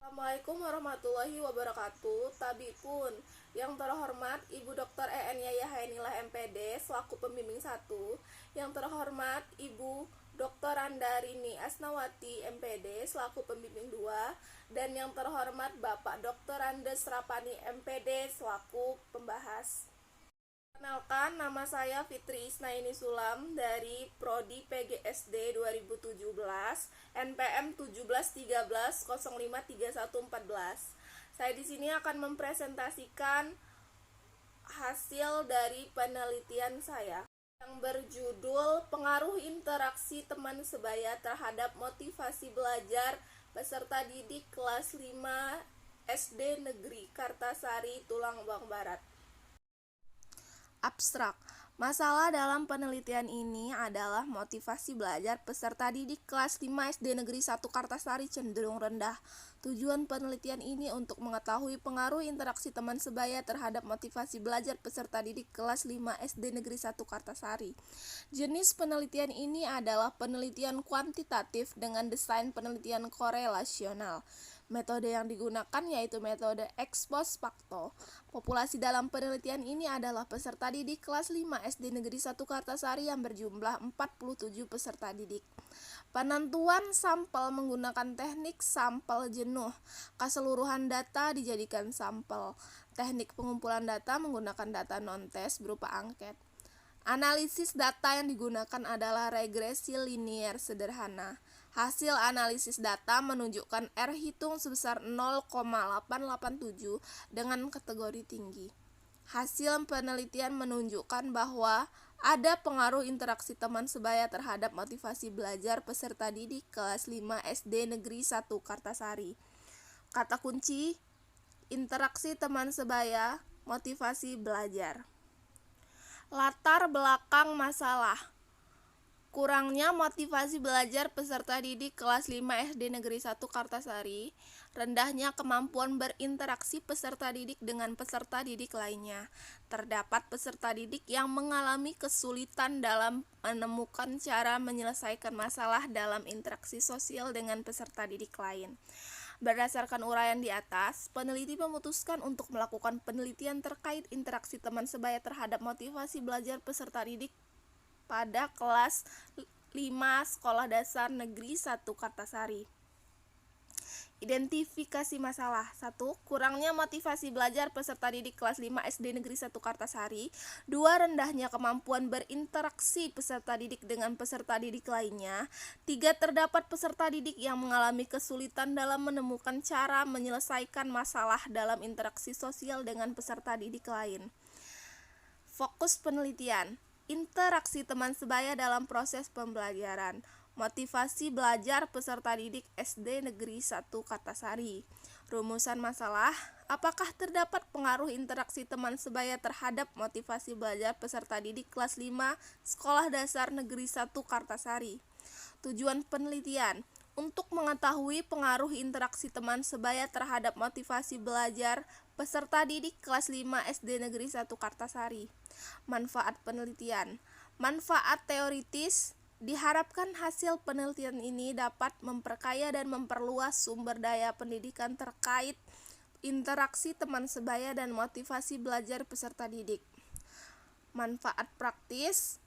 Assalamualaikum warahmatullahi wabarakatuh. Tabipun, yang terhormat Ibu Dr. EN Yaya Hainilah MPD selaku pembimbing 1, yang terhormat Ibu Dr. Andarini Asnawati MPD selaku pembimbing 2, dan yang terhormat Bapak Dr. Andes Rapani MPD selaku pembahas. Perkenalkan, nama saya Fitri Isnaini Sulam dari Prodi PGSD 2017, NPM 1713053114. Saya di sini akan mempresentasikan hasil dari penelitian saya yang berjudul Pengaruh Interaksi Teman Sebaya Terhadap Motivasi Belajar Peserta Didik kelas 5 SD Negeri Kartasari, Tulungagung Barat. Abstrak. Masalah dalam penelitian ini adalah motivasi belajar peserta didik kelas 5 SD Negeri 1 Kartasari cenderung rendah. Tujuan penelitian ini untuk mengetahui pengaruh interaksi teman sebaya terhadap motivasi belajar peserta didik kelas 5 SD Negeri 1 Kartasari. Jenis penelitian ini adalah penelitian kuantitatif dengan desain penelitian korelasional. Metode yang digunakan yaitu metode ex post facto. Populasi dalam penelitian ini adalah peserta didik kelas 5 SD Negeri 1 Kartasari yang berjumlah 47 peserta didik. Penentuan sampel menggunakan teknik sampel jenuh. Keseluruhan data dijadikan sampel. Teknik pengumpulan data menggunakan data non-tes berupa angket. Analisis data yang digunakan adalah regresi linier sederhana. Hasil analisis data menunjukkan R hitung sebesar 0,887 dengan kategori tinggi. Hasil penelitian menunjukkan bahwa ada pengaruh interaksi teman sebaya terhadap motivasi belajar peserta didik kelas 5 SD Negeri 1 Kartasari. Kata kunci: interaksi teman sebaya, motivasi belajar. Latar belakang masalah: kurangnya motivasi belajar peserta didik kelas 5 SD Negeri 1 Kartasari, rendahnya kemampuan berinteraksi peserta didik dengan peserta didik lainnya. Terdapat peserta didik yang mengalami kesulitan dalam menemukan cara menyelesaikan masalah dalam interaksi sosial dengan peserta didik lain. Berdasarkan uraian di atas, peneliti memutuskan untuk melakukan penelitian terkait interaksi teman sebaya terhadap motivasi belajar peserta didik pada kelas 5 Sekolah Dasar Negeri 1 Kartasari. Identifikasi masalah. 1. Kurangnya motivasi belajar peserta didik kelas 5 SD Negeri 1 Kartasari. 2. Rendahnya kemampuan berinteraksi peserta didik dengan peserta didik lainnya. 3. Terdapat peserta didik yang mengalami kesulitan dalam menemukan cara menyelesaikan masalah dalam interaksi sosial dengan peserta didik lain. Fokus penelitian: interaksi teman sebaya dalam proses pembelajaran. Motivasi belajar peserta didik SD Negeri 1 Kartasari. Rumusan masalah: apakah terdapat pengaruh interaksi teman sebaya terhadap motivasi belajar peserta didik kelas 5 Sekolah Dasar Negeri 1 Kartasari? Tujuan penelitian: untuk mengetahui pengaruh interaksi teman sebaya terhadap motivasi belajar peserta didik kelas 5 SD Negeri 1 Kartasari. Manfaat penelitian: manfaat teoritis: diharapkan hasil penelitian ini dapat memperkaya dan memperluas sumber daya pendidikan terkait interaksi teman sebaya dan motivasi belajar peserta didik. Manfaat praktis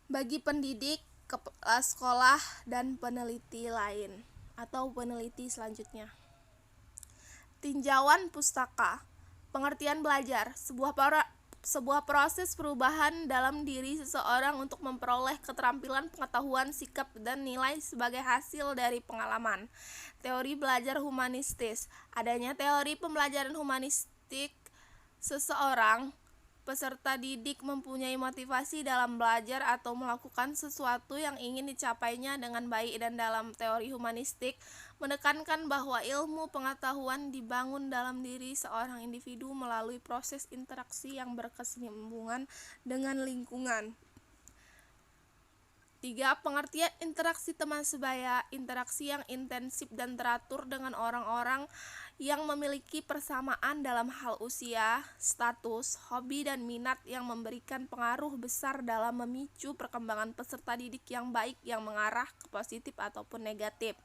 bagi pendidik, kepala sekolah, dan peneliti lain atau peneliti selanjutnya. Tinjauan pustaka. Pengertian belajar: sebuah proses perubahan dalam diri seseorang untuk memperoleh keterampilan, pengetahuan, sikap, dan nilai sebagai hasil dari pengalaman. Teori belajar humanistis: adanya teori pembelajaran humanistik, seseorang peserta didik mempunyai motivasi dalam belajar atau melakukan sesuatu yang ingin dicapainya dengan baik, dan dalam teori humanistik menekankan bahwa ilmu pengetahuan dibangun dalam diri seorang individu melalui proses interaksi yang berkesinambungan dengan lingkungan. 3. Pengertian interaksi teman sebaya: interaksi yang intensif dan teratur dengan orang-orang yang memiliki persamaan dalam hal usia, status, hobi, dan minat yang memberikan pengaruh besar dalam memicu perkembangan peserta didik yang baik yang mengarah ke positif ataupun negatif.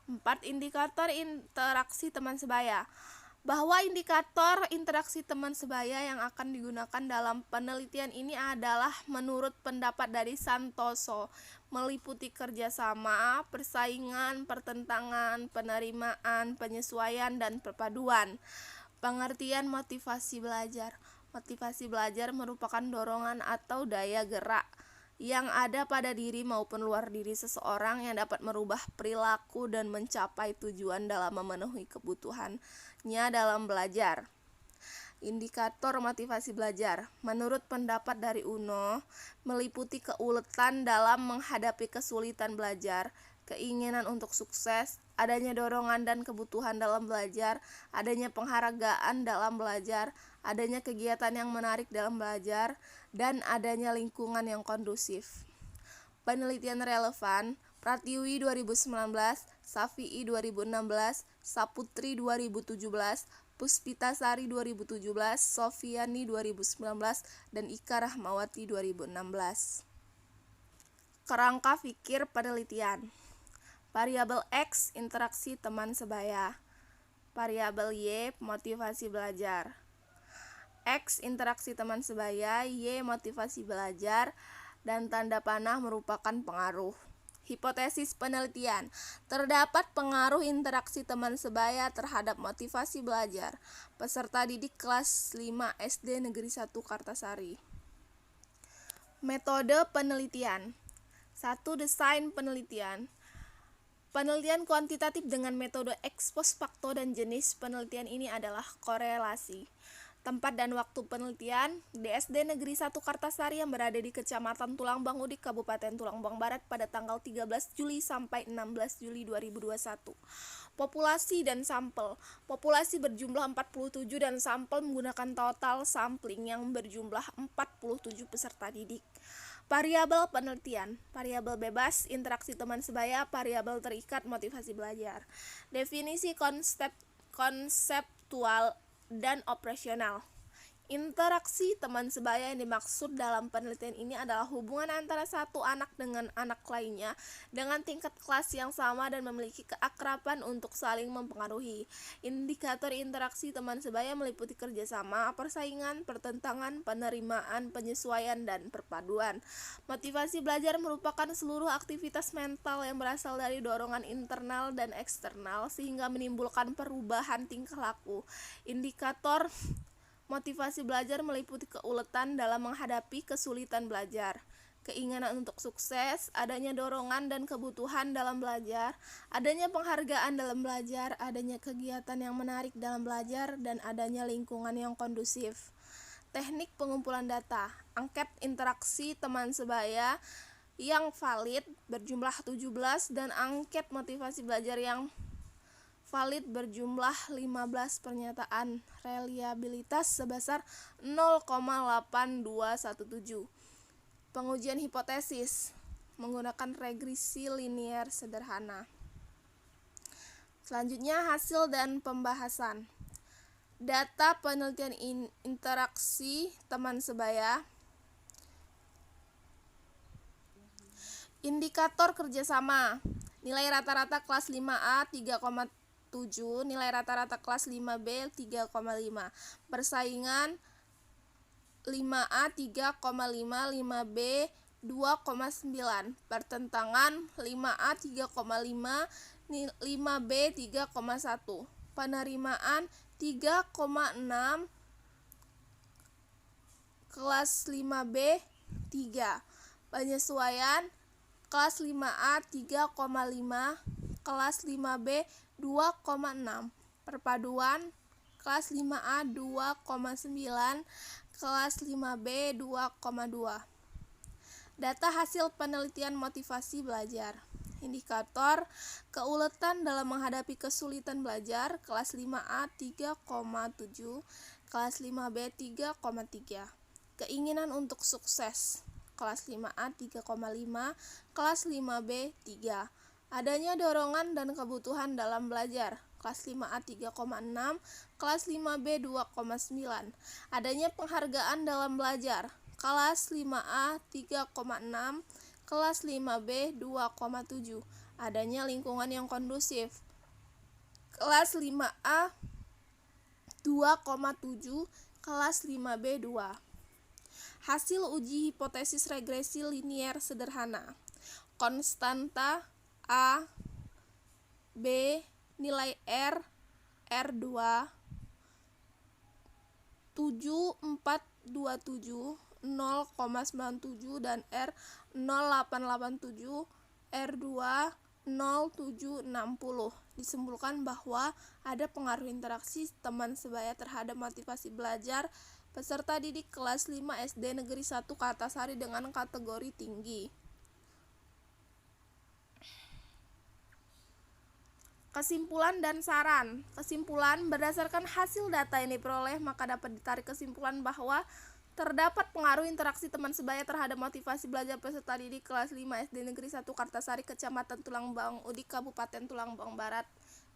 4. Indikator interaksi teman sebaya. Bahwa indikator interaksi teman sebaya yang akan digunakan dalam penelitian ini adalah menurut pendapat dari Santoso, meliputi kerjasama, persaingan, pertentangan, penerimaan, penyesuaian, dan perpaduan. Pengertian motivasi belajar. Motivasi belajar merupakan dorongan atau daya gerak yang ada pada diri maupun luar diri seseorang yang dapat merubah perilaku dan mencapai tujuan dalam memenuhi kebutuhannya dalam belajar. Indikator motivasi belajar, menurut pendapat dari Uno, meliputi keuletan dalam menghadapi kesulitan belajar, keinginan untuk sukses, adanya dorongan dan kebutuhan dalam belajar, adanya penghargaan dalam belajar, adanya kegiatan yang menarik dalam belajar, dan adanya lingkungan yang kondusif. Penelitian relevan, Pratiwi 2019, Safi'i 2016, Saputri 2017, Puspitasari 2017, Sofiani 2019, dan Ika Rahmawati 2016. Kerangka pikir penelitian. Variabel X, interaksi teman sebaya. Variabel Y, motivasi belajar. X, interaksi teman sebaya, Y, motivasi belajar, dan tanda panah merupakan pengaruh. Hipotesis penelitian. Terdapat pengaruh interaksi teman sebaya terhadap motivasi belajar peserta didik kelas 5 SD Negeri 1 Kartasari. Metode penelitian. 1. Desain penelitian. Penelitian kuantitatif dengan metode ex post facto dan jenis penelitian ini adalah korelasi. Tempat dan waktu penelitian di SD Negeri 1 Kartasari yang berada di Kecamatan Tulangbang Udik, Kabupaten Tulangbang Barat pada tanggal 13 Juli sampai 16 Juli 2021. Populasi dan sampel. Populasi berjumlah 47 dan sampel menggunakan total sampling yang berjumlah 47 peserta didik. Variabel penelitian. Variabel bebas, interaksi teman sebaya, variabel terikat, motivasi belajar. Definisi konseptual dan operasional. Interaksi teman sebaya yang dimaksud dalam penelitian ini adalah hubungan antara satu anak dengan anak lainnya dengan tingkat kelas yang sama dan memiliki keakraban untuk saling mempengaruhi. Indikator interaksi teman sebaya meliputi kerjasama, persaingan, pertentangan, penerimaan, penyesuaian, dan perpaduan. Motivasi belajar merupakan seluruh aktivitas mental yang berasal dari dorongan internal dan eksternal sehingga menimbulkan perubahan tingkah laku. Indikator motivasi belajar meliputi keuletan dalam menghadapi kesulitan belajar, keinginan untuk sukses, adanya dorongan dan kebutuhan dalam belajar, adanya penghargaan dalam belajar, adanya kegiatan yang menarik dalam belajar, dan adanya lingkungan yang kondusif. Teknik pengumpulan data. Angket interaksi teman sebaya yang valid berjumlah 17 dan angket motivasi belajar yang valid berjumlah 15 pernyataan reliabilitas sebesar 0,8217. Pengujian hipotesis menggunakan regresi linier sederhana. Selanjutnya hasil dan pembahasan. Data penelitian interaksi teman sebaya. Indikator kerjasama. Nilai rata-rata kelas 5A 3,7, nilai rata-rata kelas 5B 3,5. Persaingan 5A 3,5, 5B 2,9. Pertentangan 5A 3,5, 5B 3,1. Penerimaan 3,6, kelas 5B 3. Penyesuaian kelas 5A 3,5, kelas 5B 2,6. Perpaduan kelas 5A 2,9, kelas 5B 2,2. Data hasil penelitian motivasi belajar. Indikator keuletan dalam menghadapi kesulitan belajar kelas 5A 3,7, kelas 5B 3,3. Keinginan untuk sukses kelas 5A 3,5, kelas 5B 3. Adanya dorongan dan kebutuhan dalam belajar kelas 5A 3,6, kelas 5B 2,9. Adanya penghargaan dalam belajar kelas 5A 3,6, kelas 5B 2,7. Adanya lingkungan yang kondusif kelas 5A 2,7, kelas 5B 2. Hasil uji hipotesis regresi linier sederhana. Konstanta A, B, nilai R, R2, 7427, 0,97 dan R 0887, R2 0760. Disimpulkan bahwa ada pengaruh interaksi teman sebaya terhadap motivasi belajar peserta didik kelas 5 SD Negeri 1 Kartasari dengan kategori tinggi. Kesimpulan dan saran. Kesimpulan, berdasarkan hasil data yang diperoleh, maka dapat ditarik kesimpulan bahwa terdapat pengaruh interaksi teman sebaya terhadap motivasi belajar peserta didik kelas 5 SD Negeri 1 Kartasari, Kecamatan Tulangbang Udik, Kabupaten Tulangbang Barat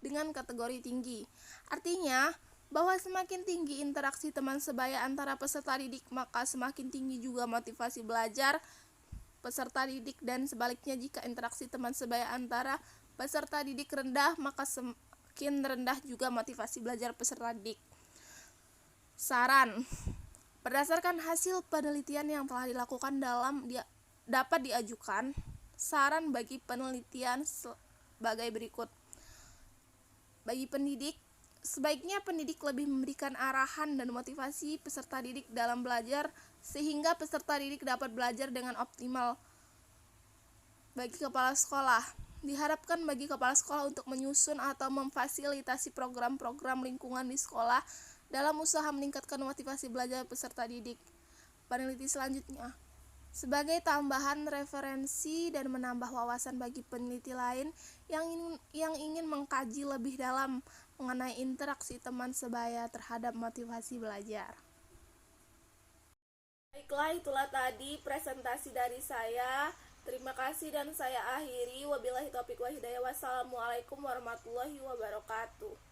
dengan kategori tinggi. Artinya, bahwa semakin tinggi interaksi teman sebaya antara peserta didik, maka semakin tinggi juga motivasi belajar peserta didik, dan sebaliknya jika interaksi teman sebaya antara peserta didik rendah, maka semakin rendah juga motivasi belajar peserta didik. Saran. Berdasarkan hasil penelitian yang telah dilakukan dapat diajukan saran bagi penelitian sebagai berikut. Bagi pendidik, sebaiknya pendidik lebih memberikan arahan dan motivasi peserta didik dalam belajar sehingga peserta didik dapat belajar dengan optimal. Bagi kepala sekolah, diharapkan bagi kepala sekolah untuk menyusun atau memfasilitasi program-program lingkungan di sekolah dalam usaha meningkatkan motivasi belajar peserta didik. Peneliti selanjutnya, sebagai tambahan referensi dan menambah wawasan bagi peneliti lain yang ingin mengkaji lebih dalam mengenai interaksi teman sebaya terhadap motivasi belajar. Baiklah, itulah tadi presentasi dari saya. Terima kasih dan saya akhiri. Wabillahi taufiq wal hidayah. Wassalamualaikum warahmatullahi wabarakatuh.